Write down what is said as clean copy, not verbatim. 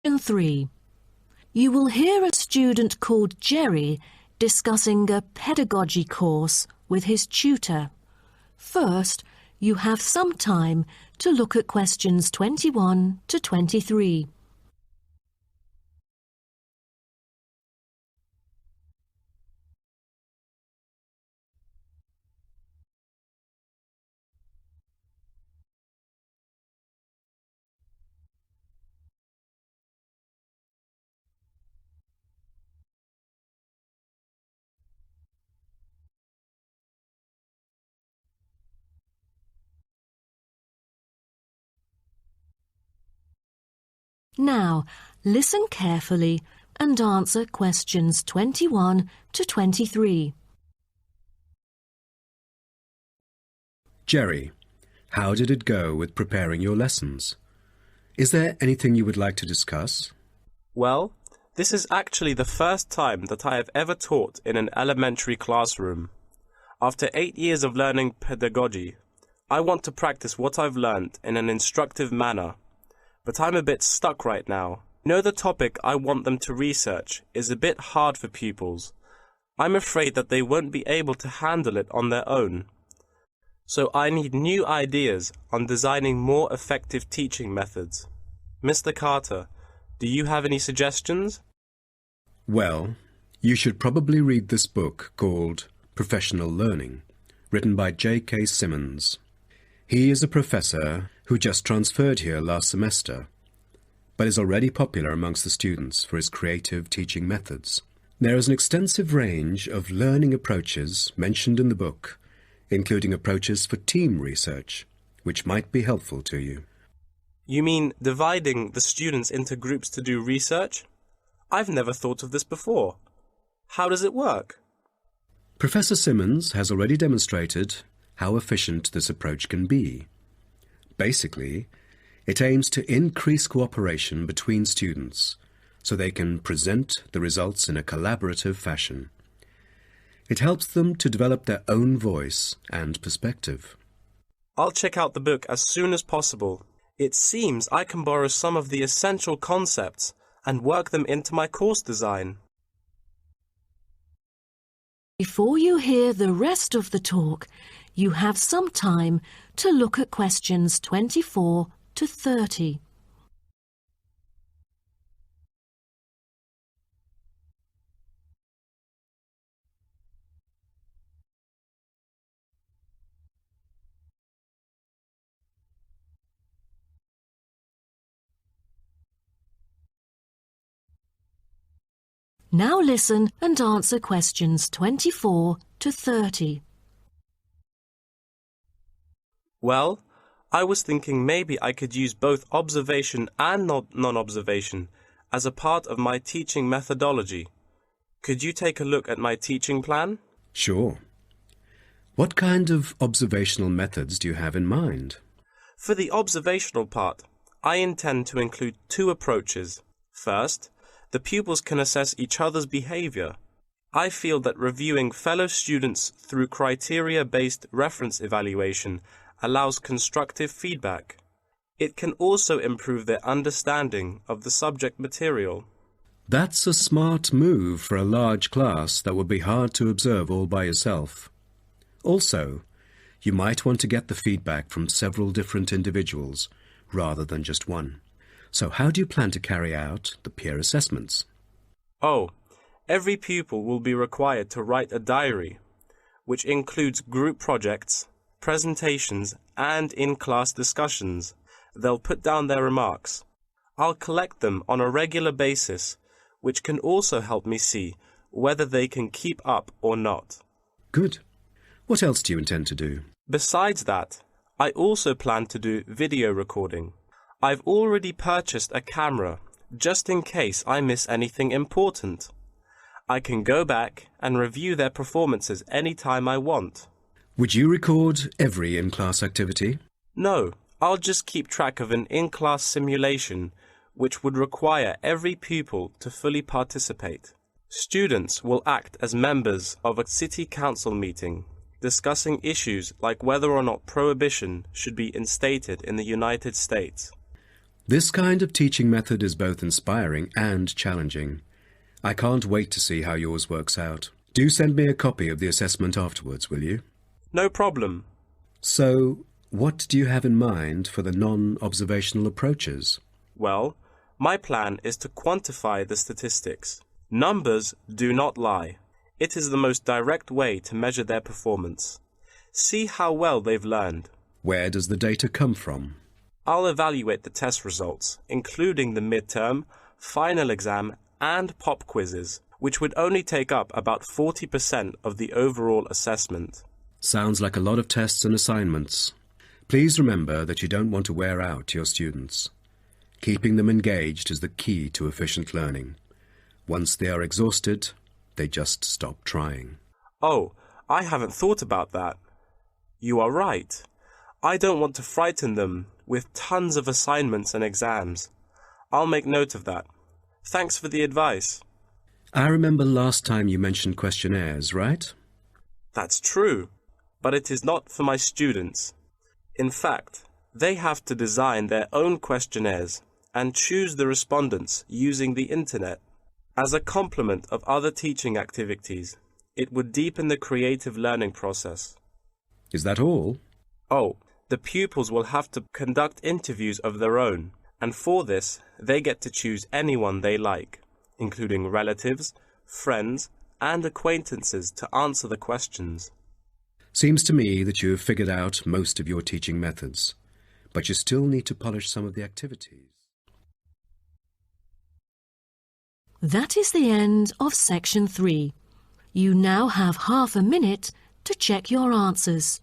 Question 3. You will hear a student called Jerry discussing a pedagogy course with his tutor. First, you have some time to look at questions 21 to 23. Now, listen carefully and answer questions 21 to 23. Jerry, how did it go with preparing your lessons? Is there anything you would like to discuss? Well, this is actually the first time that I have ever taught in an elementary classroom. After 8 years of learning pedagogy, I want to practice what I've learned in an instructive manner. But I'm a bit stuck right now. The topic I want them to research is a bit hard for pupils. I'm afraid that they won't be able to handle it on their own. So I need new ideas on designing more effective teaching methods. Mr. Carter, do you have any suggestions? Well, you should probably read this book called Professional Learning, written by J.K. Simmons. He is a professor who just transferred here last semester, but is already popular amongst the students for his creative teaching methods. There is an extensive range of learning approaches mentioned in the book, including approaches for team research, which might be helpful to you. You mean dividing the students into groups to do research? I've never thought of this before. How does it work? Professor Simmons has already demonstrated how efficient this approach can be. Basically, it aims to increase cooperation between students so they can present the results in a collaborative fashion. It helps them to develop their own voice and perspective. I'll check out the book as soon as possible. It seems I can borrow some of the essential concepts and work them into my course design. Before you hear the rest of the talk, you have some time to look at questions 24 to 30. Now listen and answer questions 24 to 30. Well, I was thinking maybe I could use both observation and non-observation as a part of my teaching methodology. Could you take a look at my teaching plan? Sure. What kind of observational methods do you have in mind? For the observational part, I intend to include 2 approaches. First, the pupils can assess each other's behavior. I feel that reviewing fellow students through criteria-based reference evaluation allows constructive feedback. It can also improve their understanding of the subject material. That's a smart move for a large class that would be hard to observe all by yourself. Also, you might want to get the feedback from several different individuals rather than just one. So how do you plan to carry out the peer assessments? Oh, every pupil will be required to write a diary, which includes group projects, presentations, and in-class discussions. They'll put down their remarks. I'll collect them on a regular basis, which can also help me see whether they can keep up or not. Good. What else do you intend to do? Besides that, I also plan to do video recording. I've already purchased a camera, just in case I miss anything important. I can go back and review their performances anytime I want. Would you record every in-class activity? No, I'll just keep track of an in-class simulation, which would require every pupil to fully participate. Students will act as members of a city council meeting, discussing issues like whether or not prohibition should be instated in the United States. This kind of teaching method is both inspiring and challenging. I can't wait to see how yours works out. Do send me a copy of the assessment afterwards, will you? No problem. So, what do you have in mind for the non-observational approaches? Well, my plan is to quantify the statistics. Numbers do not lie. It is the most direct way to measure their performance. See how well they've learned. Where does the data come from? I'll evaluate the test results, including the midterm, final exam, and pop quizzes, which would only take up about 40% of the overall assessment. Sounds like a lot of tests and assignments. Please remember that you don't want to wear out your students. Keeping them engaged is the key to efficient learning. Once they are exhausted, they just stop trying. Oh, I haven't thought about that. You are right. I don't want to frighten them with tons of assignments and exams. I'll make note of that. Thanks for the advice. I remember last time you mentioned questionnaires, right? That's true, but it is not for my students. In fact, they have to design their own questionnaires and choose the respondents using the internet. As a complement of other teaching activities, it would deepen the creative learning process. Is that all? Oh, the pupils will have to conduct interviews of their own, and for this, they get to choose anyone they like, including relatives, friends, and acquaintances to answer the questions. Seems to me that you have figured out most of your teaching methods, but you still need to polish some of the activities. That is the end of section 3. You now have half a minute to check your answers.